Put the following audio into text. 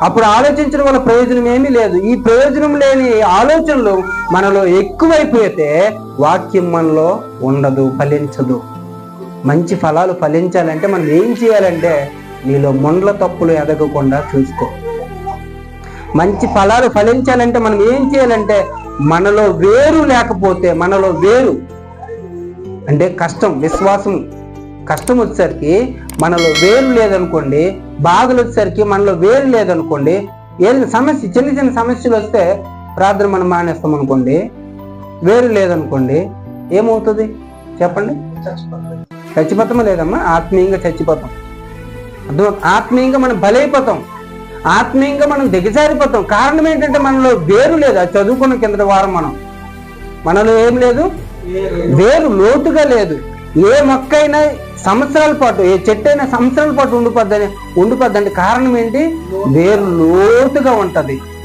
అప్పుడు ఆలోచించడం వల్ల ప్రయోజనం ఏమీ లేదు. ఈ ప్రయోజనం లేని ఆలోచనలు మనలో ఎక్కువైపోతే వాక్యం మనలో ఉండదు, ఫలించదు. మంచి ఫలాలు ఫలించాలంటే మనం ఏం చేయాలంటే నీలో ముండ్ల తప్పులు ఎదగకుండా చూసుకో. మంచి ఫలాలు ఫలించాలంటే మనం ఏం చేయాలంటే మనలో వేరు లేకపోతే, మనలో వేరు అంటే కష్టం, విశ్వాసం కష్టం వచ్చేసరికి మనలో వేరు లేదనుకోండి, బాధలు వచ్చేసరికి మనలో వేరు లేదనుకోండి, ఏదైనా సమస్య చిన్న చిన్న సమస్యలు వస్తే ప్రార్థన మనం మానేస్తాం అనుకోండి, వేరు లేదనుకోండి, ఏమవుతుంది చెప్పండి? చచ్చిపోతామా లేదమ్మా? ఆత్మీయంగా చచ్చిపోతాం. ఆత్మీయంగా మనం బలైపోతాం, ఆత్మీయంగా మనం దిగజారిపోతాం. కారణం ఏంటంటే మనలో వేరు లేదు. అది చదువుకున్న కిందటి వారం మనలో ఏం లేదు, వేరు లోతుగా లేదు. ఏ మొక్క అయినా సంవత్సరాల పాటు, ఏ చెట్టు అయినా సంవత్సరాల పాటు ఉండిపోద్దంటే కారణం ఏంటి? వేరు లోతుగా ఉంటది.